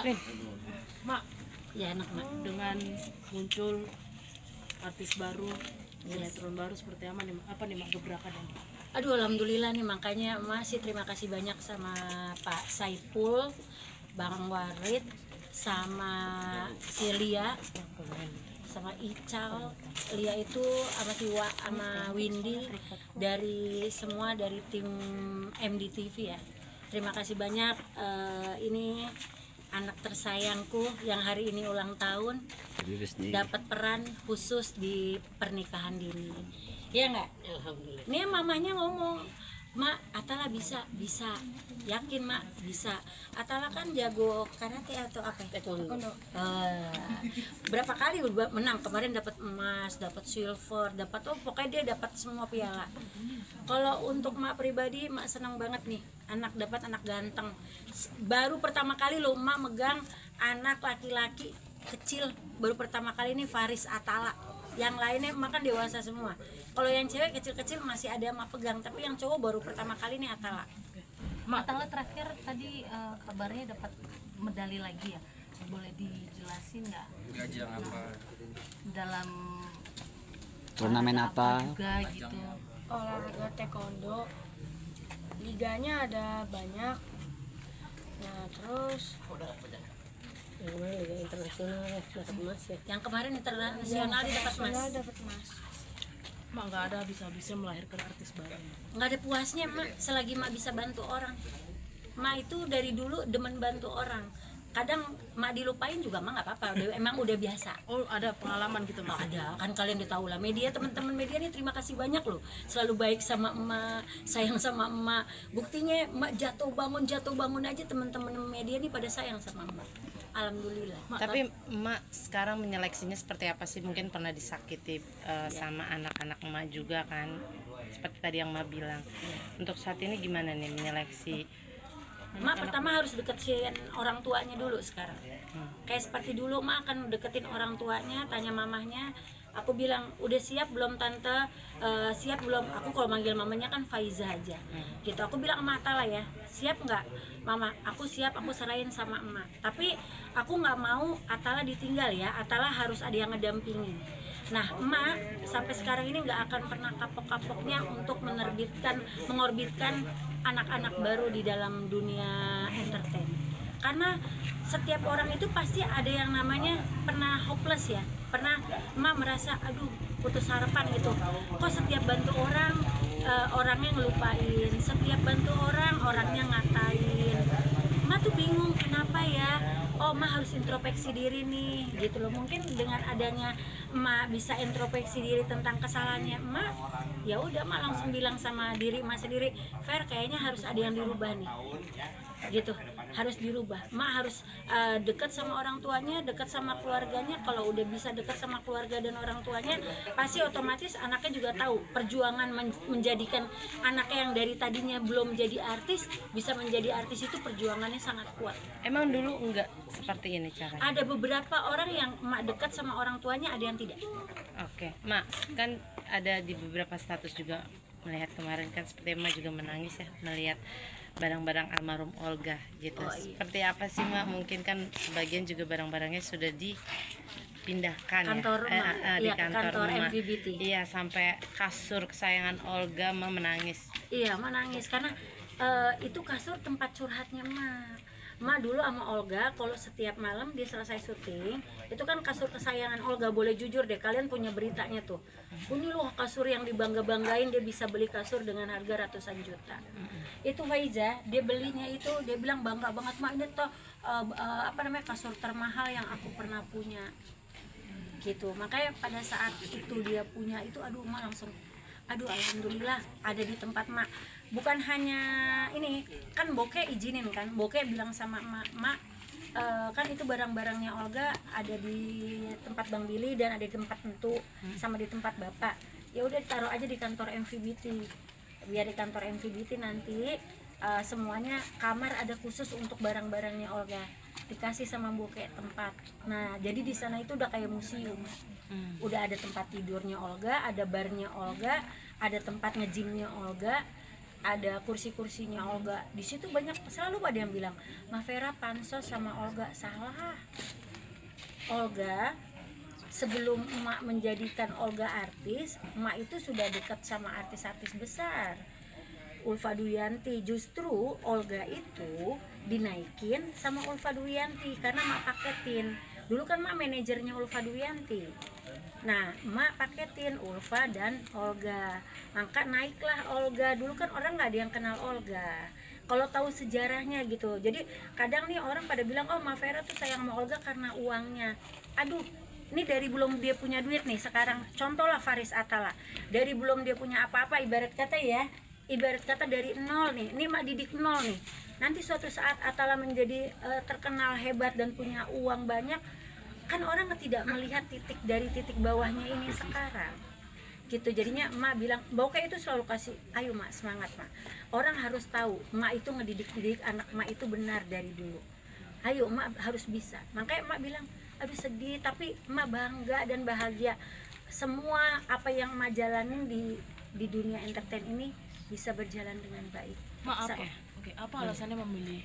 Kak, Mak, Ya enak mak. dengan muncul artis baru, sinetron baru seperti apa nih Mak gebrakan Mak? Aduh alhamdulillah nih, makanya masih terima kasih banyak sama Pak Saiful, Bang Warid, sama si Lia, sama Ical. Lia itu sama si sama Windy, dari semua dari tim MDTV ya. Terima kasih banyak. Ini anak tersayangku yang hari ini ulang tahun dapat peran khusus di pernikahan dini. Ya enggak? Alhamdulillah. Nih mamanya ngomong, Mak, Atala bisa, yakin Mak bisa. Atala kan jago karate atau apa? Taekwondo. Berapa kali menang kemarin, dapat emas, dapat silver, dapat pokoknya dia dapat semua piala. Kalau untuk Mak pribadi, Mak senang banget nih, dapat anak ganteng. Baru pertama kali loh Mak megang anak laki-laki kecil, baru pertama kali nih Faris Atala. Yang lainnya makan dewasa semua. Kalau yang cewek kecil-kecil masih ada Mak pegang, tapi yang cowok baru pertama kali nih Atala. Atala terakhir tadi kabarnya dapat medali lagi ya. Boleh dijelasin nggak? Ajang apa? Dalam Turnamen apa? juga gitu. Olahraga taekwondo, liganya ada banyak. Nah terus Liga internasional ya, dapat emas ya. Yang kemarin internasional dia dapat emas. dapat emas. Mak nggak ada habis-habisnya melahirkan artis baru. Nggak ada puasnya Mak, selagi Mak bisa bantu orang. Mak itu dari dulu demen bantu orang. Kadang Mak dilupain juga Mak nggak apa-apa, emang udah biasa. Oh ada pengalaman gitu Mak? Ada, kan kalian udah tahu lah, media, teman-teman media nih terima kasih banyak loh, selalu baik sama emak, sayang sama emak. Buktinya emak jatuh bangun aja teman-teman media nih pada sayang sama emak. Alhamdulillah. Tapi emak sekarang menyeleksinya seperti apa sih? Mungkin pernah disakiti sama anak-anak emak juga kan, seperti tadi yang emak bilang. Untuk saat ini gimana nih menyeleksi? Mak pertama harus deketin orang tuanya dulu sekarang. Kayak seperti dulu Mak akan deketin orang tuanya, tanya mamahnya. Aku bilang, udah siap belum tante? Siap belum? Aku kalau manggil mamanya kan Faiza aja. Gitu. Aku bilang sama Atala ya, siap nggak? Mama, aku siap, aku serahin sama emak. Tapi aku nggak mau Atala ditinggal ya. Atala harus ada yang ngedampingin. Nah, emak sampai sekarang ini nggak akan pernah kapok-kapoknya untuk mengorbitkan anak-anak baru di dalam dunia entertain. Karena setiap orang itu pasti ada yang namanya pernah hopeless ya, pernah emak merasa aduh putus harapan gitu. Kok setiap bantu orang orangnya ngelupain, setiap bantu orang orangnya ngatain. Emak tuh bingung kenapa ya. Oh emak harus introspeksi diri nih gitu loh. Mungkin dengan adanya emak bisa introspeksi diri tentang kesalahannya emak, ya udah emak langsung bilang sama diri emak sendiri, Fer kayaknya harus ada yang dirubah nih gitu, harus dirubah. Emak harus dekat sama orang tuanya, dekat sama keluarganya. Kalau udah bisa dekat sama keluarga dan orang tuanya, pasti otomatis anaknya juga tahu perjuangan menjadikan anaknya yang dari tadinya belum jadi artis bisa menjadi artis itu perjuangannya sangat kuat. Emang dulu enggak seperti ini caranya? Ada beberapa orang yang emak dekat sama orang tuanya, ada yang tidak. Oke, Mak, kan ada di beberapa status juga melihat kemarin kan seperti Mak juga menangis ya melihat barang-barang almarhum Olga gitu. Oh, iya. Seperti apa sih Mak? Mungkin kan sebagian juga barang-barangnya sudah dipindahkan Kantor ya di iya, kantor Mak. MVBT. Iya, sampai kasur kesayangan Olga Mak menangis. Iya, menangis karena itu kasur tempat curhatnya emak. Emak dulu sama Olga kalau setiap malam dia selesai syuting, itu kan kasur kesayangan Olga. Boleh jujur deh, kalian punya beritanya tuh. Ini loh kasur yang dibangga-banggain, dia bisa beli kasur dengan harga ratusan juta. Itu Faiza, dia belinya itu, dia bilang bangga banget, Mak ini tuh kasur termahal yang aku pernah punya. Gitu. Makanya pada saat itu dia punya itu, aduh Mak langsung aduh alhamdulillah ada di tempat Mak. Bukan hanya ini, kan Boke izinin kan, Boke bilang sama Mak, kan itu barang-barangnya Olga ada di tempat Bang Billy dan ada di tempat Entu sama di tempat Bapak. Ya udah taruh aja di kantor MVBT. Biar di kantor MVBT nanti semuanya kamar ada khusus untuk barang-barangnya Olga. Dikasih sama Boke tempat. Nah, jadi di sana itu udah kayak museum. Udah ada tempat tidurnya Olga, ada barnya Olga, ada tempat ngejimnya Olga. ada kursi-kursinya Olga. Di situ banyak selalu ada yang bilang, "Ma Vera pansos sama Olga." Salah. Olga sebelum emak menjadikan Olga artis, emak itu sudah dekat sama artis-artis besar. Ulfa Duyanti, justru Olga itu dinaikin sama Ulfa Duyanti karena emak paketin. Dulu kan emak manajernya Ulfa Duyanti. Nah, emak paketin Ulfa dan Olga. Maka naiklah Olga. Dulu kan orang nggak ada yang kenal Olga. Kalau tahu sejarahnya gitu. Jadi kadang nih orang pada bilang, "Oh, Ma Vera tuh sayang sama Olga karena uangnya." Aduh, ini dari belum dia punya duit nih sekarang. Contohlah Faris Atala. Dari belum dia punya apa-apa, ibarat kata dari nol nih. Ini mak didik nol nih. Nanti suatu saat Atala menjadi terkenal hebat dan punya uang banyak, kan orang tidak melihat titik dari titik bawahnya ini sekarang. Gitu, jadinya emak bilang, Boke itu selalu kasih, "Ayo mak, semangat mak, orang harus tahu emak itu ngedidik anak emak itu benar dari dulu, ayo emak harus bisa." Makanya emak bilang, aduh sedih, tapi emak bangga dan bahagia semua apa yang emak jalanin di dunia entertain ini bisa berjalan dengan baik. Maaf ya. Oke, apa alasannya memilih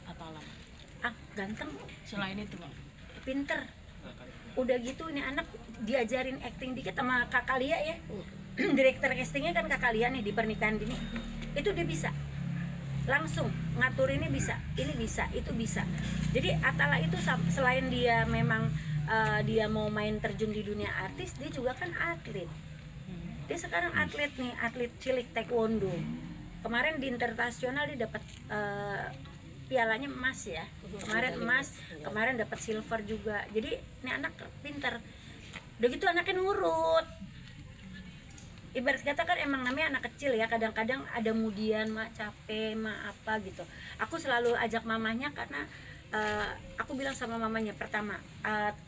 Atala? Ganteng, Selain itu, Mak. pinter, udah gitu ini anak diajarin acting dikit sama kakak Lia ya. Direktur castingnya kan kakak Lia nih di pernikahan dini, itu dia bisa langsung ngatur, ini bisa, itu bisa. Jadi Atala itu selain dia memang dia mau main terjun di dunia artis, dia juga kan atlet. Dia sekarang atlet nih, atlet cilik taekwondo. Kemarin di internasional dia dapat pialanya emas ya. Kemarin emas, kemarin dapat silver juga. Jadi ini anak pinter. Udah gitu anaknya nurut. Ibarat kata kan emang namanya anak kecil ya, kadang-kadang ada mudian, mak capek, mak apa gitu. Aku selalu ajak mamanya karena aku bilang sama mamanya pertama,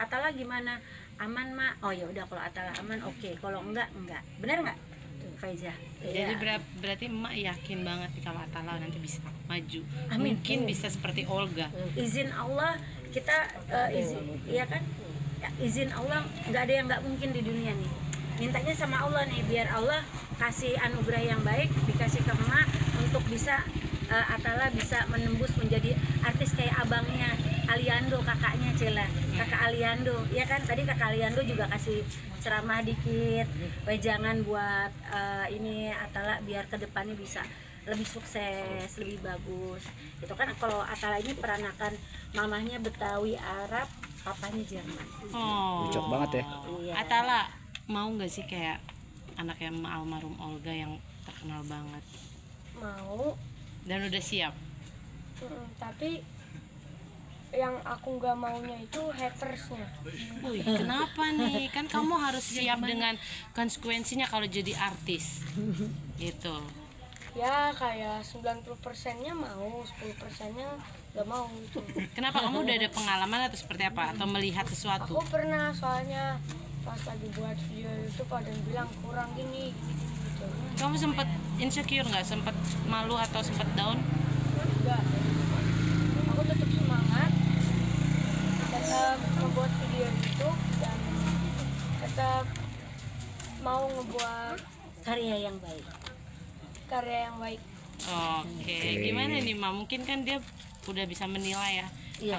Atala gimana? Aman mak? Oh ya udah, kalau Atala aman oke. Kalau enggak. Bener nggak? Tuh Faiza. Jadi Iya. berarti emak yakin banget nih kalau Atala nanti bisa maju. Amin. Mungkin bisa seperti Olga. Izin Allah kita izin, iya kan? Ya, izin Allah nggak ada yang nggak mungkin di dunia nih. Mintanya sama Allah nih, biar Allah kasih anugerah yang baik, dikasih ke emak untuk bisa Atala bisa menembus menjadi artis kayak abangnya Aliando, kakaknya Cela, kakak Aliando, ya kan? Tadi kakak Aliando juga kasih ceramah dikit, wejangan buat ini Atala biar kedepannya bisa lebih sukses, lebih bagus. Itu kan kalau Atala ini peranakan mamahnya Betawi Arab, papanya Jerman. Oh. Cocok banget ya. Iya. Atala mau nggak sih kayak anaknya almarhum Olga yang terkenal banget Mau. dan udah siap? Tapi yang aku nggak maunya itu hatersnya. Wih, kenapa nih? Kan kamu harus siap dengan konsekuensinya kalau jadi artis. Gitu. Ya kayak 90%-nya mau, 10%-nya nggak mau gitu. Kenapa, kamu udah ada pengalaman atau seperti apa? Atau melihat sesuatu? Aku pernah soalnya pas lagi buat video itu pada bilang kurang gini gitu. Kamu sempet insecure nggak? Sempet malu atau sempet down? Enggak. Aku tetap semangat, tetap ngebuat video itu dan tetap mau ngebuat Karya yang baik. karya yang baik. Oke, gimana nih Ma? Mungkin kan dia udah bisa menilai ya. Iya.